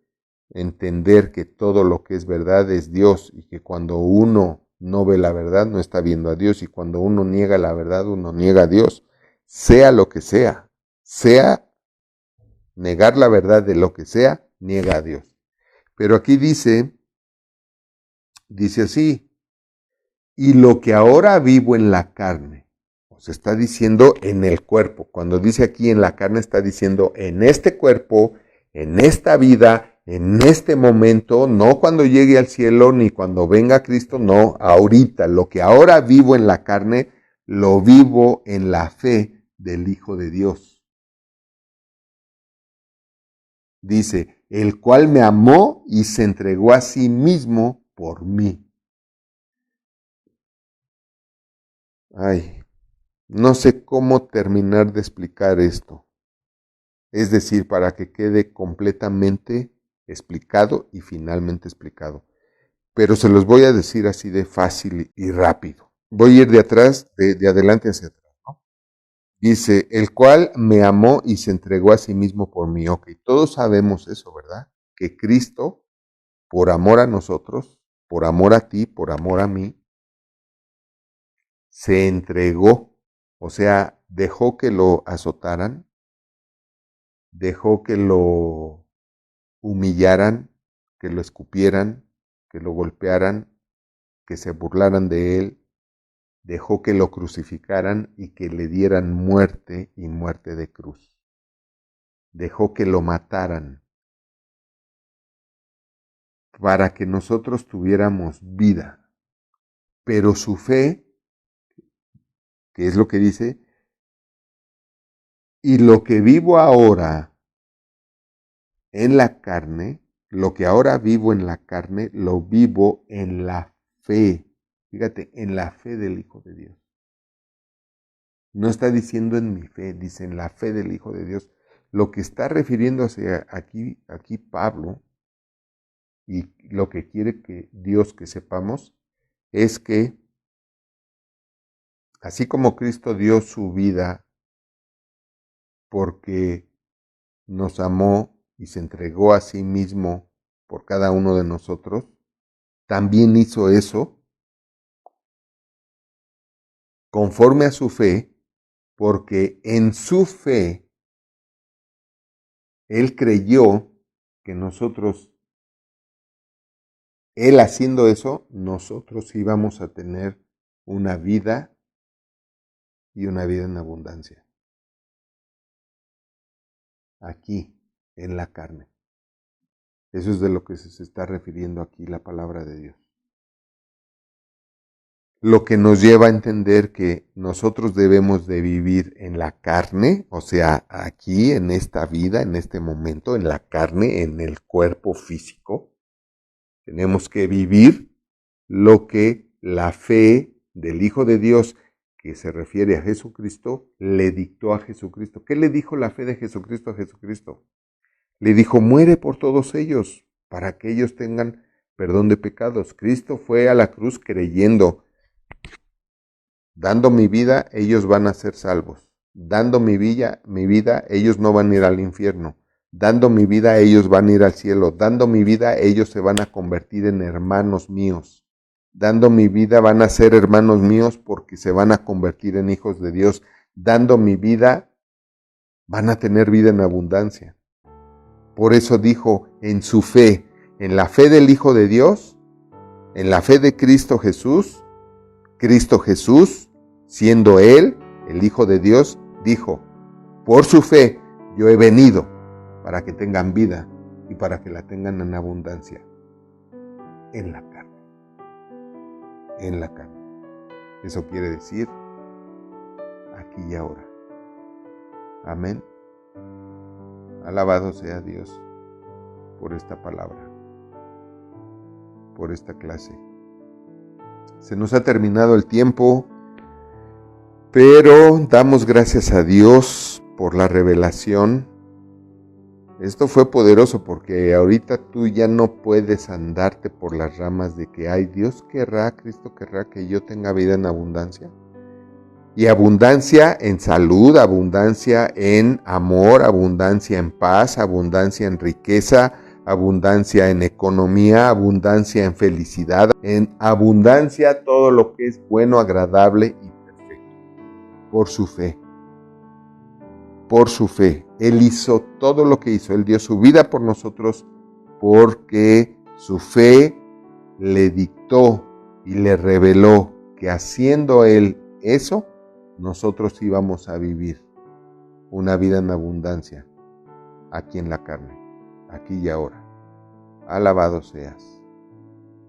entender que todo lo que es verdad es Dios y que cuando uno no ve la verdad no está viendo a Dios y cuando uno niega la verdad uno niega a Dios, sea lo que sea negar la verdad de lo que sea, niega a Dios. Pero aquí dice así, y lo que ahora vivo en la carne, o sea, está diciendo en el cuerpo. Cuando dice aquí en la carne, está diciendo en este cuerpo, en esta vida, en este momento, no cuando llegue al cielo ni cuando venga Cristo, no, ahorita. Lo que ahora vivo en la carne, lo vivo en la fe del Hijo de Dios. Dice, el cual me amó y se entregó a sí mismo por mí. Ay, no sé cómo terminar de explicar esto. Es decir, para que quede completamente explicado y finalmente explicado. Pero se los voy a decir así de fácil y rápido. Voy a ir de atrás, de adelante hacia atrás, ¿no? Dice, el cual me amó y se entregó a sí mismo por mí. Ok, todos sabemos eso, ¿verdad? Que Cristo, por amor a nosotros, por amor a ti, por amor a mí, se entregó. O sea, dejó que lo azotaran, dejó que lo humillaran, que lo escupieran, que lo golpearan, que se burlaran de él, dejó que lo crucificaran y que le dieran muerte y muerte de cruz. Dejó que lo mataran para que nosotros tuviéramos vida. Pero su fe, que es lo que dice, y lo que vivo ahora en la carne, lo que ahora vivo en la carne, lo vivo en la fe. Fíjate, en la fe del Hijo de Dios. No está diciendo en mi fe, dice en la fe del Hijo de Dios. Lo que está refiriéndose aquí Pablo y lo que quiere que Dios que sepamos es que Así como Cristo dio su vida porque nos amó y se entregó a sí mismo por cada uno de nosotros, también hizo eso conforme a su fe, porque en su fe Él creyó que Él haciendo eso, nosotros íbamos a tener una vida y una vida en abundancia. Aquí, en la carne. Eso es de lo que se está refiriendo aquí la palabra de Dios. Lo que nos lleva a entender que nosotros debemos de vivir en la carne, o sea, aquí, en esta vida, en este momento, en la carne, en el cuerpo físico. Tenemos que vivir lo que la fe del Hijo de Dios, que se refiere a Jesucristo, le dictó a Jesucristo. ¿Qué le dijo la fe de Jesucristo a Jesucristo? Le dijo, muere por todos ellos, para que ellos tengan perdón de pecados. Cristo fue a la cruz creyendo, dando mi vida, ellos van a ser salvos. Dando mi vida, ellos no van a ir al infierno. Dando mi vida, ellos van a ir al cielo. Dando mi vida, ellos se van a convertir en hermanos míos. Dando mi vida, van a ser hermanos míos porque se van a convertir en hijos de Dios. Dando mi vida, van a tener vida en abundancia. Por eso dijo, en su fe, en la fe del Hijo de Dios, en la fe de Cristo Jesús, siendo Él, el Hijo de Dios, dijo, por su fe yo he venido para que tengan vida y para que la tengan en abundancia. En la carne. En la carne. Eso quiere decir aquí y ahora. Amén. Alabado sea Dios por esta palabra, por esta clase. Se nos ha terminado el tiempo, pero damos gracias a Dios por la revelación. Esto fue poderoso porque ahorita tú ya no puedes andarte por las ramas de que, ay, Dios querrá, Cristo querrá que yo tenga vida en abundancia. Y abundancia en salud, abundancia en amor, abundancia en paz, abundancia en riqueza, abundancia en economía, abundancia en felicidad, en abundancia todo lo que es bueno, agradable y perfecto. Por su fe. Por su fe. Él hizo todo lo que hizo. Él dio su vida por nosotros porque su fe le dictó y le reveló que haciendo Él eso, nosotros íbamos a vivir una vida en abundancia aquí en la carne, aquí y ahora. Alabado seas,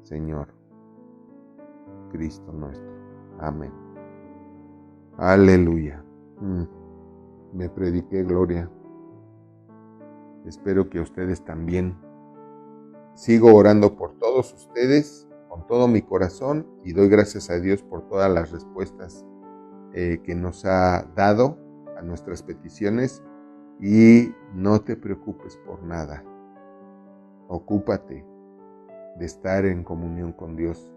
Señor, Cristo nuestro. Amén. Aleluya. Me prediqué gloria. Espero que ustedes también. Sigo orando por todos ustedes con todo mi corazón y doy gracias a Dios por todas las respuestas que nos ha dado a nuestras peticiones, y no te preocupes por nada. Ocúpate de estar en comunión con Dios.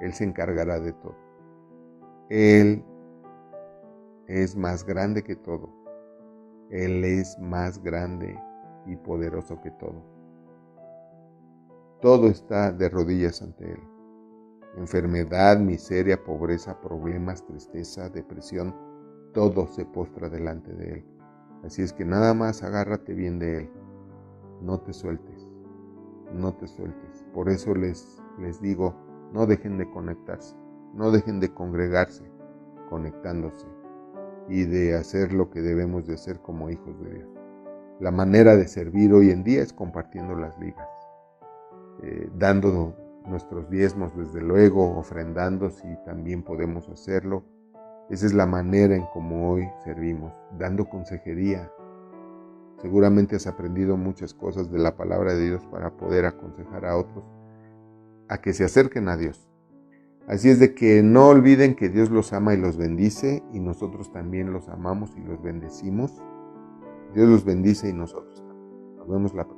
Él se encargará de todo. Él es más grande que todo. Él es más grande y poderoso que todo. Todo está de rodillas ante Él. Enfermedad, miseria, pobreza, problemas, tristeza, depresión, todo se postra delante de Él. Así es que nada más agárrate bien de Él. No te sueltes, no te sueltes. Por eso les digo, no dejen de conectarse, no dejen de congregarse, conectándose y de hacer lo que debemos de hacer como hijos de Dios. La manera de servir hoy en día es compartiendo las ligas, dando nuestros diezmos, desde luego, ofrendando si también podemos hacerlo. Esa es la manera en cómo hoy servimos, dando consejería. Seguramente has aprendido muchas cosas de la palabra de Dios para poder aconsejar a otros a que se acerquen a Dios. Así es de que no olviden que Dios los ama y los bendice, y nosotros también los amamos y los bendecimos. Dios los bendice y nosotros también. Nos vemos la próxima.